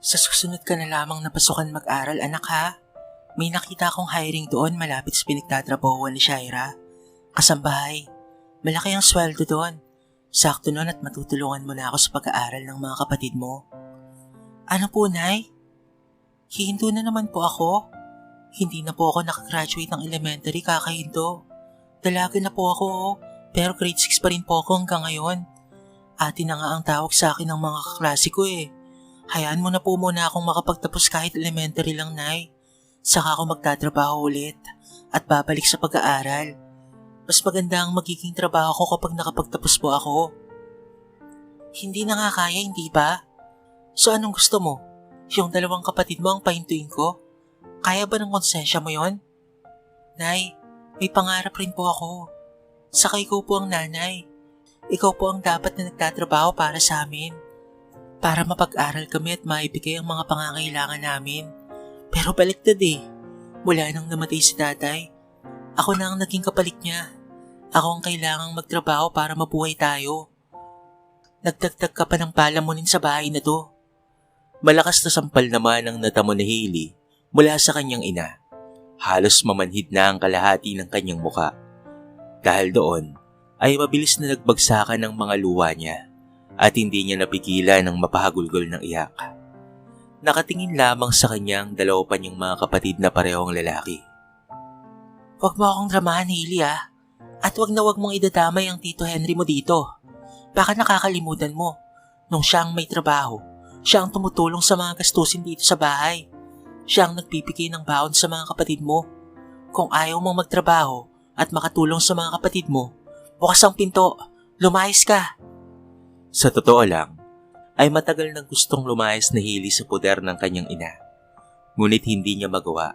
Sa susunod ka na lamang na pasukan mag-aral, anak ha? May nakita akong hiring doon malapit sa pinagtatrabahuan ni Shaira. Kasambahay, malaki ang sweldo doon. Sakto nun at matutulungan mo na ako sa pag-aaral ng mga kapatid mo. Ano po, Nay? Hihinto na naman po ako. Hindi na po ako nakagraduate ng elementary kakahinto. Dalaga na po ako, pero grade 6 pa rin po ako hanggang ngayon. Ate na nga ang tawag sa akin ng mga kaklase ko eh. Hayaan mo na po muna akong makapagtapos kahit elementary lang, Nay. Saka ako magtatrabaho ulit at babalik sa pag-aaral. Mas maganda ang magiging trabaho ko kapag nakapagtapos po ako. Hindi na nga kaya, hindi ba? So anong gusto mo? Yung dalawang kapatid mo ang pahintuin ko? Kaya ba ng konsensya mo yon? Nay, may pangarap rin po ako. Saka ikaw po ang nanay. Ikaw po ang dapat na nagtatrabaho para sa amin. Para mapag-aral kami at maibigay ang mga pangangailangan namin. Pero baliktad eh. Mula nang namatay si tatay, ako na ang naging kapalit niya. Ako ang kailangang magtrabaho para mabuhay tayo. Nagdagdag ka pa ng palamunin sa bahay na to. Malakas na sampal naman ang natamo ni Hailey mula sa kanyang ina. Halos mamanhid na ang kalahati ng kanyang muka. Dahil doon ay mabilis na nagbagsakan ng mga luha niya at hindi niya napigilan ng mapahagulgol ng iyak. Nakatingin lamang sa kanyang dalawa pa niyang mga kapatid na parehong lalaki. Huwag mo akong dramahan, Hailey ah. At wag mong idadamay ang Tito Henry mo dito. Baka nakakalimutan mo, nung siya ang may trabaho, siya ang tumutulong sa mga gastusin dito sa bahay. Siya ang nagbibigay ng baon sa mga kapatid mo. Kung ayaw mong magtrabaho at makatulong sa mga kapatid mo, bukas ang pinto, lumayas ka. Sa totoo lang, ay matagal nang gustong lumayas na Hailey sa poder ng kanyang ina. Ngunit hindi niya magawa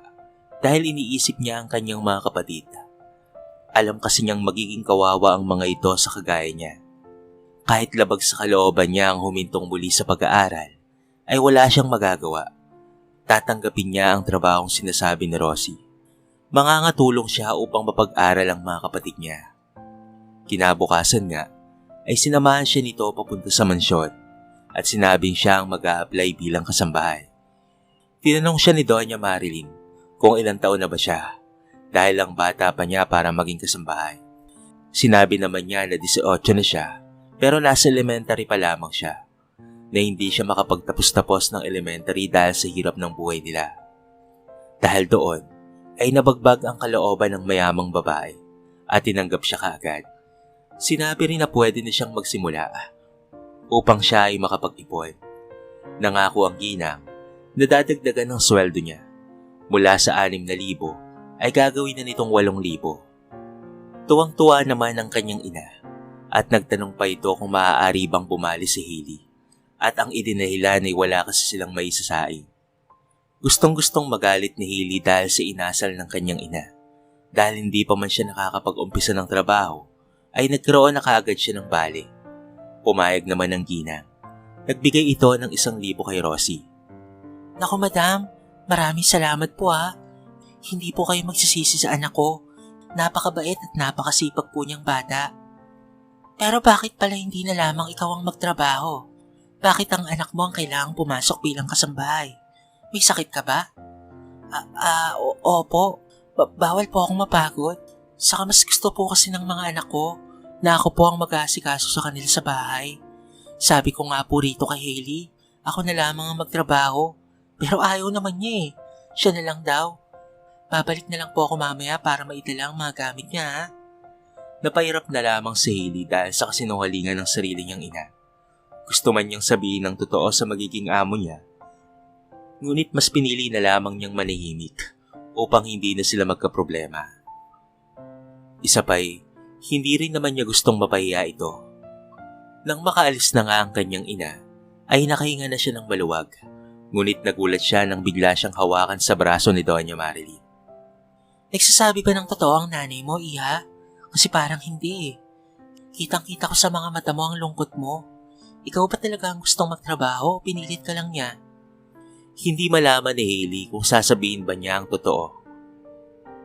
dahil iniisip niya ang kanyang mga kapatid. Alam kasi niyang magiging kawawa ang mga ito sa kagaya niya. Kahit labag sa kalooban niya ang humintong muli sa pag-aaral, ay wala siyang magagawa. Tatanggapin niya ang trabahong sinasabi ni Rosie. Mangangatulong siya upang mapag-aral ang mga kapatid niya. Kinabukasan nga, ay sinamahan siya nito papunta sa mansyon at sinabing siya ang mag-a-apply bilang kasambahay. Tinanong siya ni Doña Marilyn kung ilang taon na ba siya dahil ang bata pa niya para maging kasambahay. Sinabi naman niya na 18 na siya pero nasa elementary pa lamang siya, na hindi siya makapagtapos-tapos ng elementary dahil sa hirap ng buhay nila. Dahil doon ay nabagbag ang kalooban ng mayamang babae at tinanggap siya kaagad. Sinabi rin na pwede na siyang magsimula upang siya ay makapag-ipon. Nangako ang ginang na dadagdagan ng sweldo niya. Mula sa 6,000 ay gagawin na nitong 8,000. Tuwang-tuwa naman ang kanyang ina at nagtanong pa ito kung maaari bang bumali si Hailey. At ang idinahilan ay wala kasi silang maisasaing. Gustong-gustong magalit ni Hailey dahil sa inasal ng kanyang ina. Dahil hindi pa man siya nakakapag-umpisa ng trabaho, ay nagkaroon na kaagad siya ng bale. Pumayag naman ang ginang. Nagbigay ito ng 1,000 kay Rosie. Naku madam, maraming salamat po ha. Hindi po kayo magsisisi sa anak ko. Napakabait at napakasipag po niyang bata. Pero bakit pala hindi na lamang ikaw ang magtrabaho? Bakit ang anak mo ang kailangang pumasok bilang kasambahay? May sakit ka ba? Opo. Bawal po akong mapagod. Saka mas gusto po kasi ng mga anak ko na ako po ang mag-aasikaso sa kanila sa bahay. Sabi ko nga po rito kay Hailey, ako na lamang ang magtrabaho. Pero ayaw naman niya eh. Siya na lang daw. Babalik na lang po ako mamaya para maitala ang mga gamit niya ha. Napahirap na lamang si Hailey dahil sa kasinungalingan ng sarili niyang ina. Gusto man niyang sabihin ng totoo sa magiging amo niya. Ngunit mas pinili na lamang niyang manahimik upang hindi na sila magkaproblema. Isa pa'y, hindi rin naman niya gustong mapahiya ito. Nang makaalis na nga ang kanyang ina, ay nakahinga na siya ng maluwag. Ngunit nagulat siya nang bigla siyang hawakan sa braso ni Doña Marilyn. Nagsasabi ba ng totoo ang nanay mo, Iha? Kasi parang hindi eh. Kitang-kita ko sa mga mata mo ang lungkot mo. Ikaw ba talaga ang gustong magtrabaho o pinilit ka lang niya? Hindi malaman ni Hailey kung sasabihin ba niya ang totoo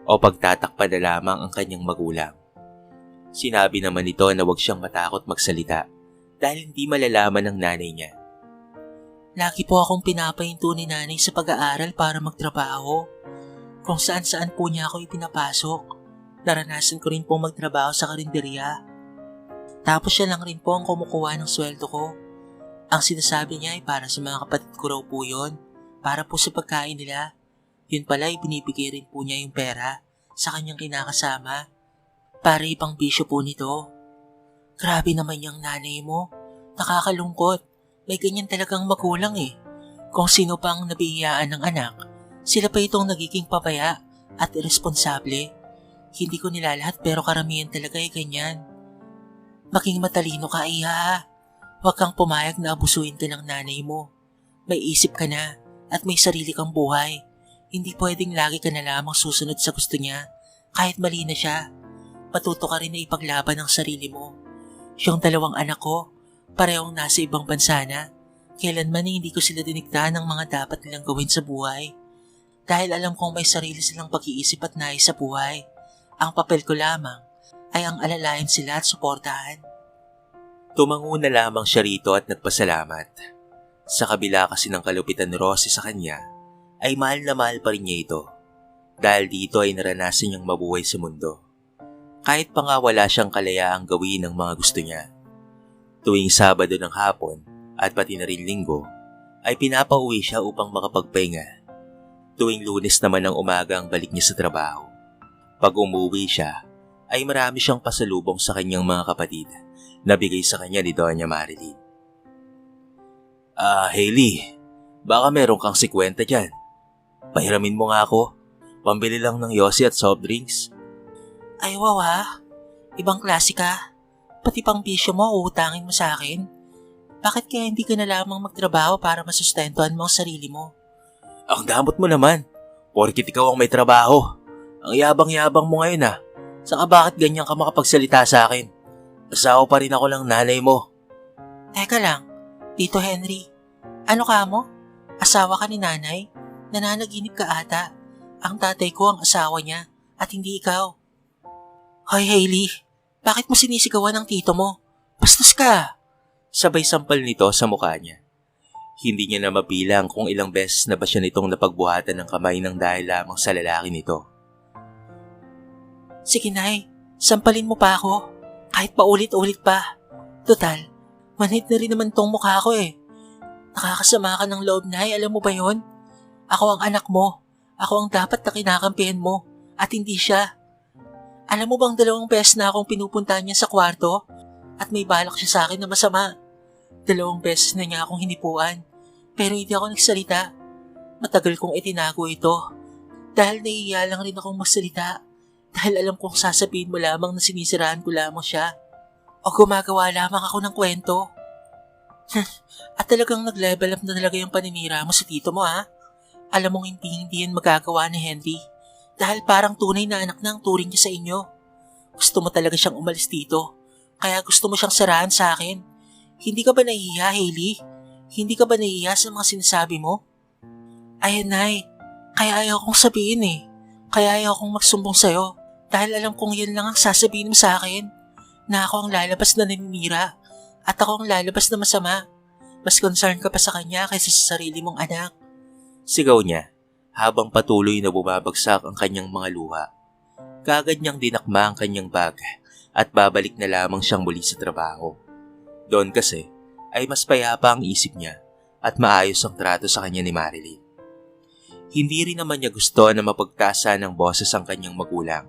o pagtatakpan na lamang ang kanyang magulang. Sinabi naman nito na huwag siyang matakot magsalita dahil hindi malalaman ng nanay niya. Lagi po akong pinapahinto ni nanay sa pag-aaral para magtrabaho. Kung saan-saan po niya ako ipinapasok. Naranasan ko rin po magtrabaho sa karinderya. Tapos siya lang rin po ang kumukuha ng sweldo ko. Ang sinasabi niya ay para sa mga kapatid ko raw po yun. Para po sa pagkain nila. Yun pala ay binibigay rin po niya yung pera sa kanyang kinakasama. Para ipang bisyo po nito. Grabe naman yung nanay mo. Nakakalungkot. May ganyan talagang magulang eh. Kung sino pa ang nabihiyaan ng anak, sila pa itong nagiging pabaya at irresponsable. Hindi ko nilalahat pero karamihan talaga ay ganyan. Maging matalino ka, Iha. Huwag kang pumayag na abusuin ka ng nanay mo. May isip ka na at may sarili kang buhay. Hindi pwedeng lagi ka na lamang susunod sa gusto niya kahit mali na siya. Matuto ka rin na ipaglaban ang sarili mo. Yung 2 anak ko, parehong nasa ibang bansa na. Kailanman hindi ko sila diniktahan ng mga dapat nilang gawin sa buhay. Dahil alam kong may sarili silang pag-iisip at nais sa buhay. Ang papel ko lamang ay ang alalayan sila at suportahan. Tumango na lamang siya rito at nagpasalamat. Sa kabila kasi ng kalupitan ni Rosie sa kanya, ay mahal na mahal pa rin niya ito. Dahil dito ay naranasan niyang mabuhay sa mundo. Kahit pa nga wala siyang kalayaang gawin ng mga gusto niya. Tuwing Sabado ng hapon at pati na rin Linggo ay pinapauwi siya upang makapagpahinga. Tuwing Lunes naman ng umaga ang balik niya sa trabaho. Pag umuwi siya ay marami siyang pasalubong sa kanyang mga kapatid na bigay sa kanya ni Doña Marilyn. Hailey, baka meron kang 50 dyan. Pahiramin mo nga ako. Pambili lang ng yosi at soft drinks. Ay wawa, ibang klase ka. Pati pang bisyo mo uutangin mo sa akin. Bakit kaya hindi ka na lamang magtrabaho para masustentuhan mo ang sarili mo? Ang damot mo naman. Porkit ikaw ang may trabaho. Ang yabang-yabang mo ngayon Saka bakit ganyan ka makapagsalita sa akin? Asawa pa rin ako ng nanay mo. Teka lang, Tito Henry. Ano ka mo? Asawa ka ni nanay? Nananaginip ka ata. Ang tatay ko ang asawa niya at hindi ikaw. Hoy Hailey, bakit mo sinisigawan ng tito mo? Bastos ka! Sabay sampal nito sa mukha niya. Hindi niya na mabilang kung ilang beses na ba siya nitong napagbuhatan ng kamay ng dahil lamang sa lalaki nito. Sige nay, sampalin mo pa ako. Kahit paulit-ulit pa. Total, manhid na rin naman tong mukha ko eh. Nakakasama ka ng loob nay, alam mo ba yon? Ako ang anak mo. Ako ang dapat na kinakampihan mo at hindi siya. Alam mo bang 2 beses na akong pinupuntahan niya sa kwarto at may balak siya sa akin na masama. 2 beses na niya akong hinipuan pero hindi ako nagsalita. Matagal kong itinago ito dahil naiiya lang rin akong magsalita dahil alam kong sasabihin mo lamang na sinisiraan ko lamang siya o gumagawa lamang ako ng kwento. At talagang nag-level up na talaga yung paninira mo sa tito mo Alam mong hindi yan magagawa ni Henry. Dahil parang tunay na anak na ang turing niya sa inyo. Gusto mo talaga siyang umalis dito. Kaya gusto mo siyang sarahan sa akin. Hindi ka ba nahihiya, Hailey? Hindi ka ba nahihiya sa mga sinasabi mo? Ayan, Nay. Kaya ayaw kong sabihin Kaya ayaw kong magsumbong sa'yo. Dahil alam kong yan lang ang sasabihin mo sa akin. Na ako ang lalabas na naninira. At ako ang lalabas na masama. Mas concerned ka pa sa kanya kaysa sa sarili mong anak. Sigaw niya habang patuloy na bumabagsak ang kanyang mga luha. Kaagad niyang dinakma ang kanyang bag at babalik na lamang siyang muli sa trabaho. Doon kasi ay mas payapa ang isip niya at maayos ang trato sa kanya ni Marilyn. Hindi rin naman niya gusto na mapagtasa ng boses ang kanyang magulang.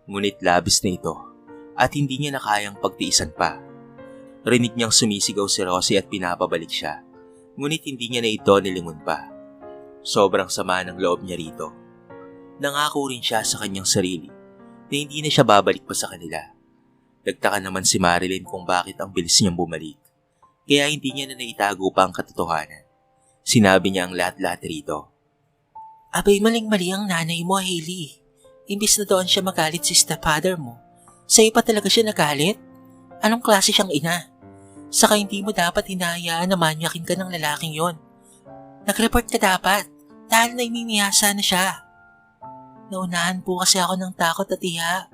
Ngunit labis na ito at hindi niya na kayang pagtiisan pa. Rinig niyang sumisigaw si Rosie at pinapabalik siya. Ngunit hindi niya na ito nilingon pa. Sobrang sama ng loob niya rito. Nangako rin siya sa kanyang sarili na hindi na siya babalik pa sa kanila. Nagtaka naman si Marilyn kung bakit ang bilis niyang bumalik. Kaya hindi niya na naitago pa ang katotohanan. Sinabi niya ang lahat-lahat rito. Abay maling-mali ang nanay mo, Hailey. Imbis na doon siya magalit si stepfather mo, sa'yo pa talaga siya nagalit? Anong klase siyang ina? Saka hindi mo dapat hinahayaan na manyakin ka ng lalaking yon. Nag-report ka dapat dahil naininiyasa na siya. Naunahan po kasi ako ng takot at iha.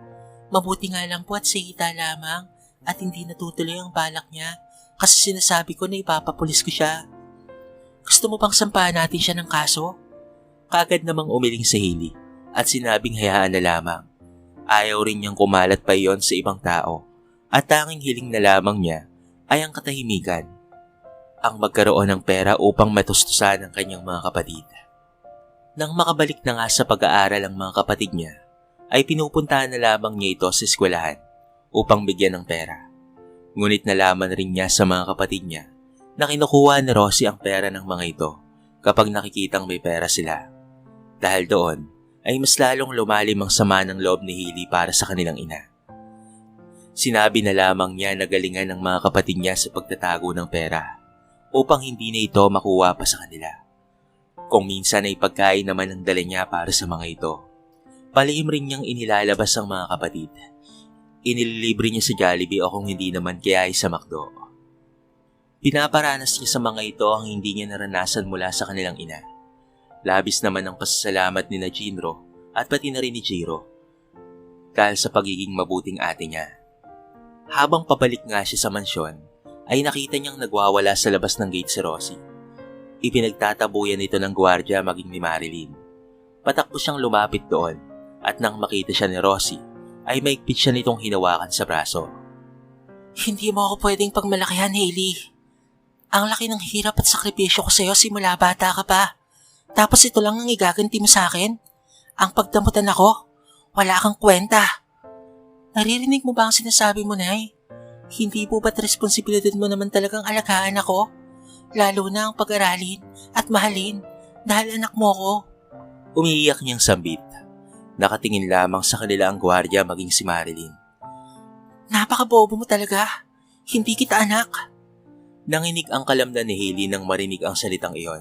Mabuti nga lang po at sigita lamang at hindi natutuloy ang balak niya kasi sinasabi ko na ipapapulis ko siya. Gusto mo bang sampahan natin siya ng kaso? Kaagad namang umiling si Hailey at sinabing hayaan na lamang. Ayaw rin niyang kumalat pa iyon sa ibang tao at tanging hiling na lamang niya ay ang katahimikan. Ang magkaroon ng pera upang matustusan ang kanyang mga kapatid. Nang makabalik na nga sa pag-aaral ang mga kapatid niya, ay pinupuntahan na lamang niya ito sa eskwelahan upang bigyan ng pera. Ngunit nalaman rin niya sa mga kapatid niya na kinukuha ni Rosie ang pera ng mga ito kapag nakikitang may pera sila. Dahil doon ay mas lalong lumalim ang sama ng loob ni Hailey para sa kanilang ina. Sinabi na lamang niya na galingan ng mga kapatid niya sa pagtatago ng pera upang hindi na ito makuha pa sa kanila. Kung minsan ay pagkain naman ang dala niya para sa mga ito, palihim rin niyang inilalabas ang mga kapatid. Inililibre niya sa Jollibee o kung hindi naman kaya ay sa McDo. Pinaparanas niya sa mga ito ang hindi niya naranasan mula sa kanilang ina. Labis naman ang pasasalamat ni Jinro at pati na rin ni Jiro dahil sa pagiging mabuting ate niya. Habang pabalik nga siya sa mansyon, ay nakita niyang nagwawala sa labas ng gate si Rosie. Ipinagtatabuyan ito ng gwardiya maging ni Marilyn. Patakbo siyang lumapit doon at nang makita siya ni Rosie, ay maigpit siya nitong hinawakan sa braso. Hindi mo ako pwedeng pagmalakihan, Hailey. Ang laki ng hirap at sakripisyo ko sa'yo simula bata ka pa. Tapos ito lang ang igaganti mo sa akin? Ang pagdamutan ako? Wala kang kwenta. Naririnig mo ba ang sinasabi mo, Nay? Hindi po ba't responsibilidad mo naman talagang alagaan ako? Lalo na ang pag-aralin at mahalin dahil anak mo ko. Umiiyak niyang sambit. Nakatingin lamang sa kanila ang gwardiya maging si Marilyn. Napakabobo mo talaga. Hindi kita anak. Nanginig ang kalamnan ni Hailey nang marinig ang salitang iyon.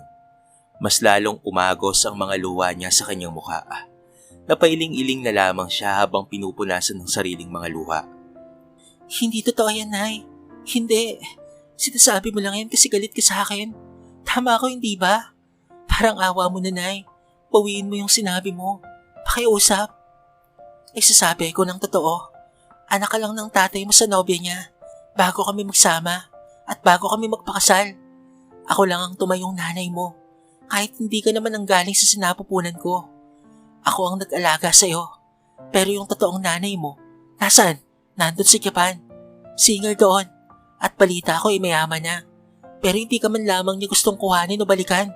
Mas lalong umagos ang mga luha niya sa kanyang mukha. Napailing-iling na lamang siya habang pinupunasan ng sariling mga luha. Hindi totoo yan, Nay. Hindi. Sinasabi mo lang yan kasi galit ka sa akin. Tama ako, hindi ba? Parang awa mo na, Nay. Pawiin mo yung sinabi mo. Pakiusap. Ay sasabi ko ng totoo. Anak ka lang ng tatay mo sa nobya niya. Bago kami magsama at bago kami magpakasal. Ako lang ang tumayong nanay mo. Kahit hindi ka naman ang galing sa sinapupunan ko. Ako ang nag-alaga sa'yo. Pero yung totoong nanay mo, nasaan? Nandun sa Japan. Singer doon. At balita ko ay mayaman na. Pero hindi ka man lamang niya gustong kuhanin o balikan.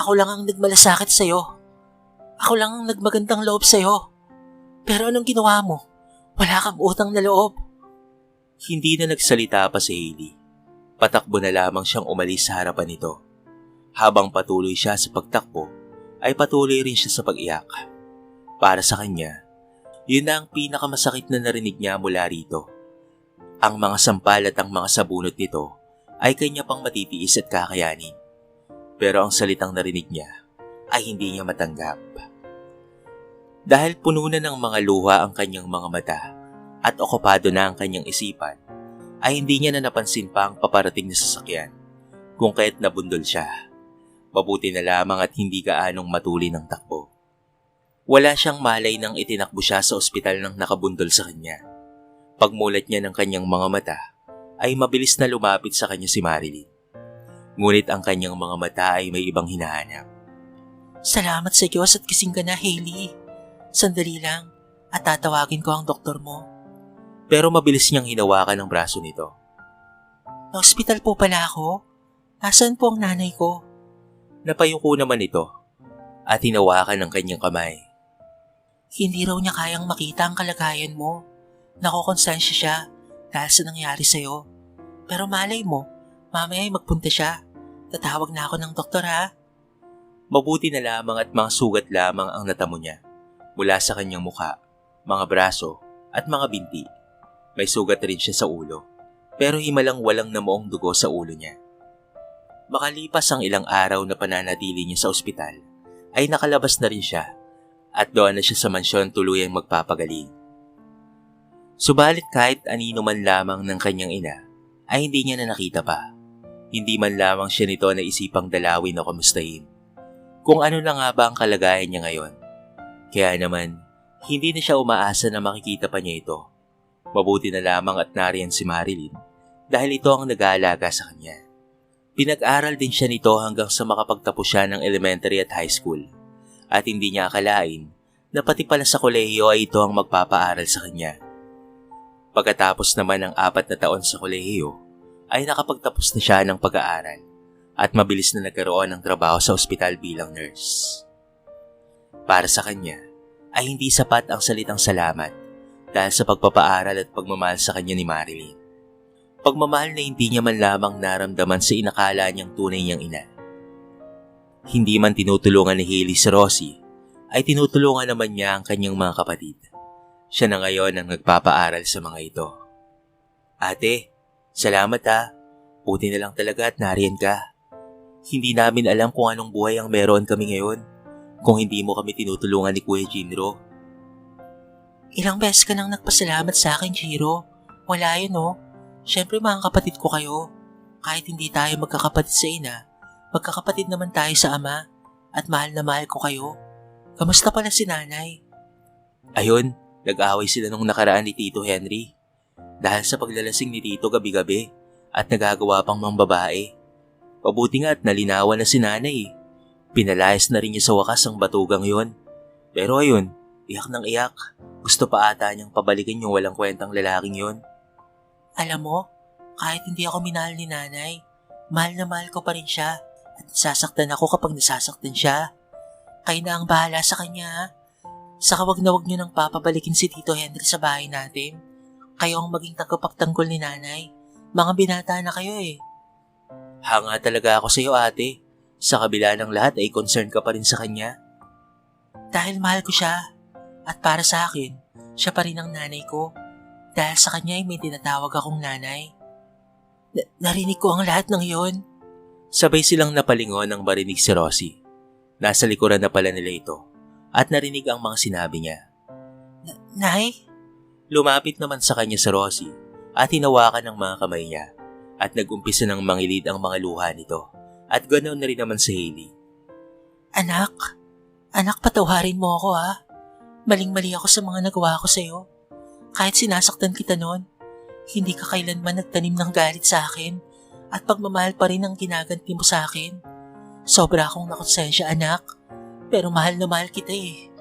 Ako lang ang nagmalasakit sa'yo. Ako lang ang nagmagandang loob sa'yo. Pero anong ginawa mo? Wala kang utang na loob. Hindi na nagsalita pa si Hailey. Patakbo na lamang siyang umalis sa harapan nito. Habang patuloy siya sa pagtakbo, ay patuloy rin siya sa pag-iyak. Para sa kanya, yun na ang pinakamasakit na narinig niya mula rito. Ang mga sampal at ang mga sabunot nito ay kanya pang matitiis at kakayanin. Pero ang salitang narinig niya ay hindi niya matanggap. Dahil puno na ng mga luha ang kanyang mga mata at okupado na ang kanyang isipan, ay hindi niya na napansin pa ang paparating na sasakyan kung kaya't nabundol siya. Mabuti na lamang at hindi gaanong matuli ng takbo. Wala siyang malay nang itinakbo siya sa ospital ng nakabundol sa kanya. Pagmulat niya ng kanyang mga mata, ay mabilis na lumapit sa kanya si Marilyn. Ngunit ang kanyang mga mata ay may ibang hinahanap. Salamat sa Diyos at gising ka na, Hailey. Sandali lang at tatawagin ko ang doktor mo. Pero mabilis niyang hinawakan ang braso nito. Na-hospital po pala ako? Nasaan po ang nanay ko? Napayuko naman ito at hinawakan ang kanyang kamay. Hindi raw niya kayang makita ang kalagayan mo. Nakokonsensya siya dahil sa nangyari sa'yo. Pero malay mo, mamaya ay magpunta siya. Tatawag na ako ng doktor, ha? Mabuti na lamang at mga sugat lamang ang natamo niya mula sa kanyang mukha, mga braso at mga binti. May sugat rin siya sa ulo, pero himalang walang namuong dugo sa ulo niya. Makalipas ang ilang araw na pananatili niya sa ospital, ay nakalabas na rin siya at doon na siya sa mansyon tuluyang magpapagaling. Subalit kahit anino man lamang ng kanyang ina, ay hindi niya na nakita pa. Hindi man lamang siya nito na isipang dalawin o kamustahin. Kung ano na nga ba ang kalagayan niya ngayon. Kaya naman, hindi na siya umaasa na makikita pa niya ito. Mabuti na lamang at nariyan si Marilyn dahil ito ang nag-aalaga sa kanya. Pinag-aral din siya nito hanggang sa makapagtapos siya ng elementary at high school. At hindi niya akalain na pati pala sa kolehiyo ay ito ang magpapaaral sa kanya. Pagkatapos naman ng 4 na taon sa kolehiyo, ay nakapagtapos na siya ng pag-aaral at mabilis na nagkaroon ng trabaho sa ospital bilang nurse. Para sa kanya, ay hindi sapat ang salitang salamat dahil sa pagpapaaral at pagmamahal sa kanya ni Marilyn. Pagmamahal na hindi niya man lamang naramdaman sa inakala niyang tunay niyang ina. Hindi man tinutulungan ni Hailey si Rosie, ay tinutulungan naman niya ang kanyang mga kapatid. Siya na ngayon ang nagpapaaral sa mga ito. Ate, salamat ha. Buti na lang talaga at nariyan ka. Hindi namin alam kung anong buhay ang meron kami ngayon kung hindi mo kami tinutulungan ni Kuya Jinro. Ilang beses ka nang nagpasalamat sa akin, Jiro. Wala yun, oh. Siyempre mga kapatid ko kayo. Kahit hindi tayo magkakapatid sa ina, magkakapatid naman tayo sa ama at mahal na mahal ko kayo. Kamusta pala si nanay? Ayun, nag-away sila nung nakaraan ni Tito Henry dahil sa paglalasing ni Tito gabi-gabi at nagagawa pang mga babae. Pabuti nga at nalinawan na si nanay. Pinalayas na rin niya sa wakas ang batugang yon. Pero ayun, iyak ng iyak. Gusto pa ata niyang pabalikin yung walang kwentang lalaking yon. Alam mo, kahit hindi ako minahal ni nanay, mahal na mahal ko pa rin siya at nasasaktan ako kapag nasasaktan siya. Kayo na ang bahala sa kanya, ha? Saka wag na wag niyo nang papabalikin si Tito Henry sa bahay natin. Kayo ang maging tagapagtanggol ni nanay. Mga binata na kayo eh. Hanga talaga ako sa iyo, ate. Sa kabila ng lahat ay concern ka pa rin sa kanya. Dahil mahal ko siya at para sa akin, siya pa rin ang nanay ko. Dahil sa kanya ay may tinatawag akong nanay. Narinig ko ang lahat ng iyon. Sabay silang napalingon nang marinig si Rosie. Nasa likuran na pala nila ito at narinig ang mga sinabi niya. Nay? Lumapit naman sa kanya si Rosie at hinawakan ng mga kamay niya at nag-umpisa ng mangilid ang mga luha nito at ganoon na rin naman si Hailey. Anak patawarin mo ako ha. Maling-mali ako sa mga nagawa ko sa'yo. Kahit sinasaktan kita noon, hindi ka kailanman nagtanim ng galit sa akin at pagmamahal pa rin ang ginaganti mo sa akin. Sobra akong nakonsensya, anak, pero mahal na mahal kita eh.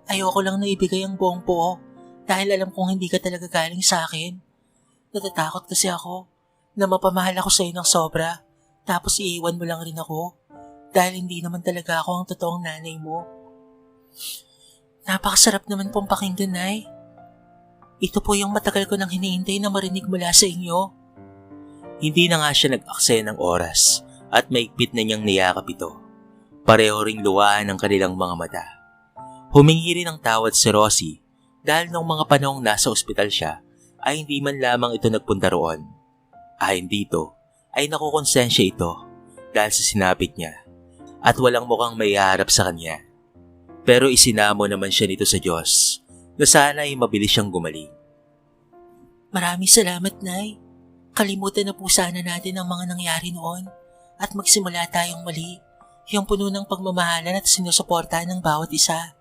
Ayoko lang na ibigay ang buong buo dahil alam kong hindi ka talaga galing sa akin. Natatakot kasi ako na mapamahal ako sa'yo ng sobra tapos iiwan mo lang rin ako dahil hindi naman talaga ako ang totoong nanay mo. Napakasarap naman pong pakinggan, Nay. Ito po yung matagal ko nang hinihintay na marinig mula sa inyo. Hindi na nga siya nag-aksaya ng oras at maigpit na niyang niyakap ito. Pareho ring luwaan ang kanilang mga mata. Humingi rin ng tawad si Rosie dahil nung mga panahong nasa ospital siya ay hindi man lamang ito nagpunta roon. Ayon dito ay nakukonsensya ito dahil sa sinapit niya at walang mukhang may haharap sa kanya. Pero isinamo naman siya nito sa Diyos na sana ay mabilis siyang gumaling. Maraming salamat, Nay. Kalimutan na po sana natin ang mga nangyari noon at magsimula tayong muli, yung puno ng pagmamahalan at sinusuportahan ng bawat isa.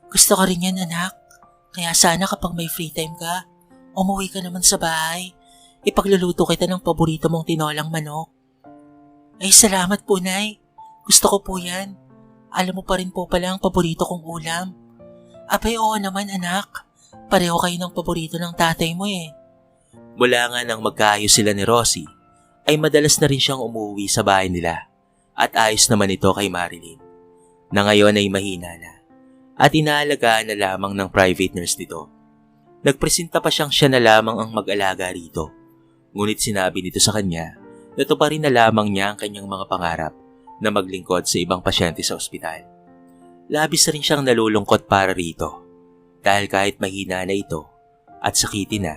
Gusto ko rin yan, anak. Kaya sana kapag may free time ka, umuwi ka naman sa bahay. Ipagluluto kita ng paborito mong tinolang manok. Ay, salamat po, Nay. Gusto ko po yan. Alam mo pa rin po pala ang paborito kong ulam. Abay, oo naman, anak. Pareho kayo ng paborito ng tatay mo eh. Mula nga nang magkaayos sila ni Rosie, ay madalas na rin siyang umuwi sa bahay nila at ayos naman ito kay Marilyn, na ngayon ay mahina na at inaalagaan na lamang ng private nurse nito. Nagpresenta pa siyang siya na lamang ang mag-alaga rito, ngunit sinabi nito sa kanya na tuparin na lamang niya ang kanyang mga pangarap na maglingkod sa ibang pasyente sa ospital. Labis rin siyang nalulungkot para rito dahil kahit mahina na ito at sakitin na,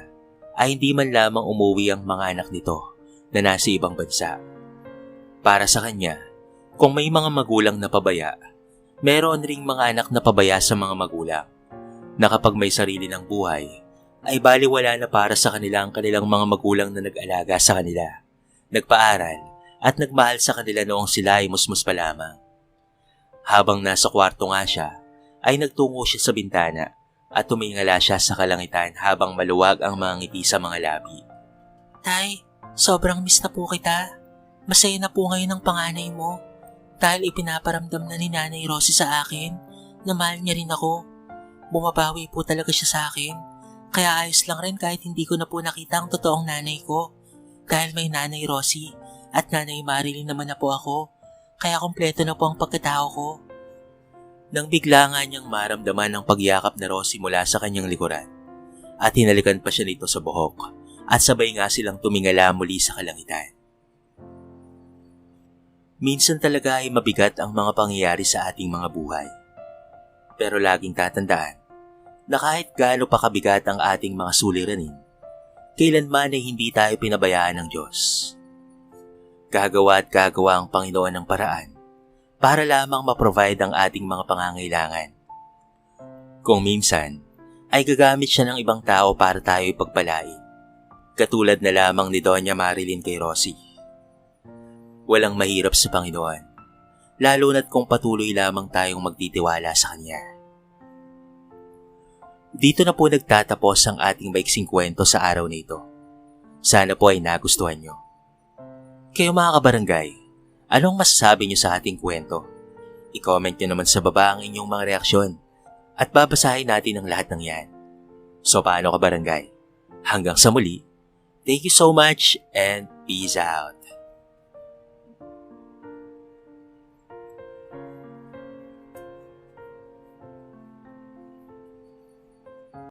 ay hindi man lamang umuwi ang mga anak nito na nasa ibang bansa. Para sa kanya, kung may mga magulang na pabaya, meron ring mga anak na pabaya sa mga magulang na kapag may sarili ng buhay, ay baliwala na para sa kanila ang kanilang mga magulang na nag-alaga sa kanila, nagpaaral at nagmahal sa kanila noong sila ay musmus pa lamang. Habang nasa kwarto nga siya, ay nagtungo siya sa bintana at tumingala siya sa kalangitan habang maluwag ang mga ngiti sa mga labi. Tay, sobrang miss na po kita. Masaya na po ngayon ang panganay mo dahil ipinaparamdam na ni Nanay Rosie sa akin na mahal niya rin ako. Bumabawi po talaga siya sa akin. Kaya ayos lang rin kahit hindi ko na po nakita ang totoong nanay ko. Dahil may Nanay Rosie at Nanay Marilyn naman na po ako. Kaya kompleto na po ang pagkatao ko. Nang bigla nga niyang maramdaman ang pagyakap na Rosie mula sa kanyang likuran at hinalikan pa siya nito sa buhok at sabay nga silang tumingala muli sa kalangitan. Minsan talaga ay mabigat ang mga pangyayari sa ating mga buhay. Pero laging tatandaan na kahit gaano pa kabigat ang ating mga suliranin, kailanman ay hindi tayo pinabayaan ng Diyos. Gagawa at gagawa ang Panginoon ng paraan para lamang ma-provide ang ating mga pangangailangan. Kung minsan, ay gagamit siya ng ibang tao para tayo ipagpalain, katulad na lamang ni Doña Marilyn kay Rosie. Walang mahirap sa Panginoon, lalo na't kung patuloy lamang tayong magtitiwala sa Kanya. Dito na po nagtatapos ang ating maiksing kwento sa araw na ito. Sana po ay nagustuhan nyo. Kayo mga kabarangay, anong masasabi nyo sa ating kwento? I-comment nyo naman sa baba ang inyong mga reaksyon at babasahin natin ang lahat ng yan. So paano kabarangay? Hanggang sa muli, thank you so much and peace out.